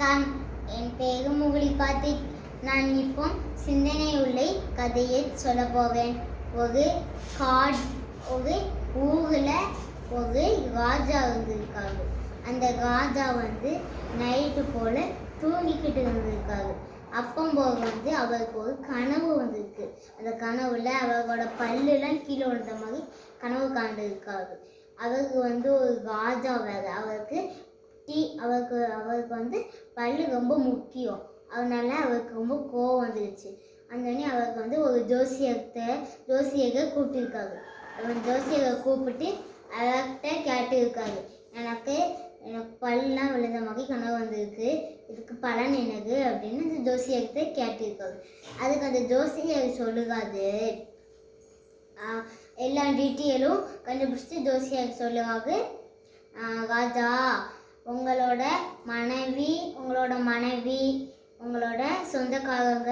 வணக்கம். என் பேரு முகிலி கார்த்திக். நான் இப்போ சிந்தனை உள்ள கதையை சொல்ல போவேன். ஒரு ஊரில் ஒரு ராஜா இருந்திருக்காரு. அந்த ராஜா நைட்டு போல் தூங்கிக்கிட்டு இருந்திருக்காரு. அப்பம்போது அவருக்கு ஒரு கனவு வந்திருக்கு. அந்த கனவுல அவரோட பல்லுலாம் கீழே விழுந்த மாதிரி கனவு காண்டிருக்காரு. அவருக்கு ஒரு ராஜா வேறு. அவருக்கு பல்லு ரொம்ப முக்கியம். அதனால அவருக்கு ரொம்ப கோவம் வந்துடுச்சு. அந்தோடனே அவருக்கு ஒரு ஜோசியரை கூப்பிட்டுருக்காரு. ஜோசியரை கூப்பிட்டு அவர்கிட்ட கேட்டுருக்காரு, எனக்கு பல்லாம் விழுந்த மாதிரி கனவு வந்திருக்கு, இதுக்கு பலன் என்னது அப்படின்னு அந்த ஜோசியர்கிட்ட கேட்டிருக்காரு. அதுக்கு அந்த ஜோசியர் சொல்லுகாது, எல்லா டீட்டெயிலும் கண்டுபிடிச்சிட்டு ஜோசியர் சொல்லுவாங்க, ராஜா உங்களோட மனைவி உங்களோட சொந்தக்காரங்க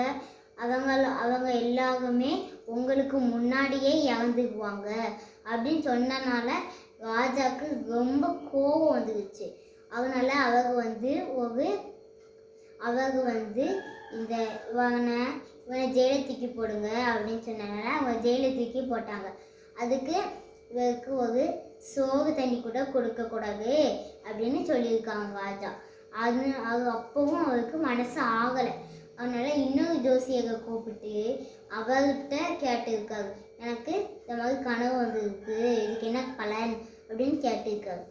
அவங்க எல்லாருமே உங்களுக்கு முன்னாடியே இறந்துக்குவாங்க அப்படின்னு சொன்னனால ராஜாவுக்கு ரொம்ப கோபம் வந்துடுச்சு. அதனால இந்த இவனை ஜெயிலை தூக்கி போடுங்க அப்படின்னு சொன்னனால அவங்க ஜெயிலை தூக்கி போட்டாங்க. அதுக்கு இவருக்கு ஒரு சோறு தண்ணி கூட கொடுக்கக்கூடாது அப்படின்னு சொல்லியிருக்காங்க ராஜா. அது அப்பவும் அவருக்கு மனசு ஆகலை. அதனால இன்னொரு ஜோசியரை கூப்பிட்டு அவர்கிட்ட கேட்டிருக்காரு, எனக்கு இந்த மாதிரி கனவு வந்திருக்கு, இதுக்கு என்ன பலன் அப்படின்னு கேட்டிருக்காரு.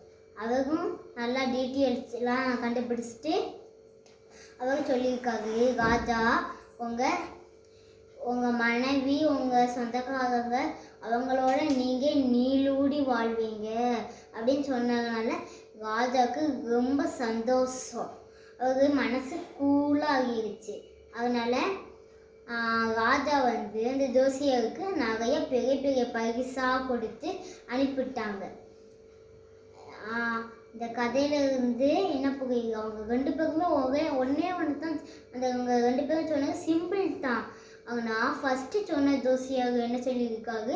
அவரும் நல்லா டீட்டெயில்ஸ்லாம் கண்டுபிடிச்சிட்டு அவர் சொல்லியிருக்காரு, ராஜா உங்கள் மனைவி உங்கள் சொந்தக்காரங்க அவங்களோட நீங்கள் நீளூடி வாழ்வீங்க அப்படின்னு சொன்னதுனால ராஜாவுக்கு ரொம்ப சந்தோஷம். அவருக்கு மனசு கூலாகிருச்சு. அதனால் ராஜா அந்த ஜோசியருக்கு நிறைய பெரிய பெரிய பரிசாக கொடுத்து அனுப்பிவிட்டாங்க. இந்த கதையிலேருந்து என்ன புரியுது, அவங்க ரெண்டு பேருமே ஒன்றே தான். அவங்க ரெண்டு பேரும் சொன்னது சிம்பிள் தான். ஆனால் ஃபஸ்ட்டு சொன்ன ஜோசியர் என்ன சொல்லியிருக்காரு,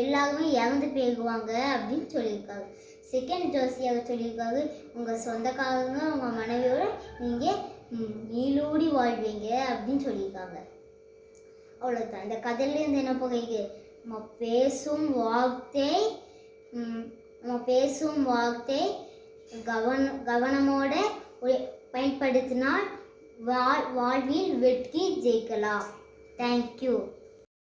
எல்லாருமே இறந்து போயிடுவாங்க அப்படின்னு சொல்லியிருக்காரு. செகண்ட் ஜோசியர் சொல்லியிருக்காரு, உங்கள் சொந்தக்காரங்க உங்கள் மனைவியோட நீங்கள் நீளூடி வாழ்வீங்க அப்படின்னு சொல்லியிருக்காங்க. அவ்வளோதான். இந்த கதையிலேருந்து என்ன புரியுது, நம்ம பேசும் வார்த்தை கவனமோட பயன்படுத்தினால் வாழ்வில் வெற்றி ஜெயிக்கலாம். தேங்க்யூ.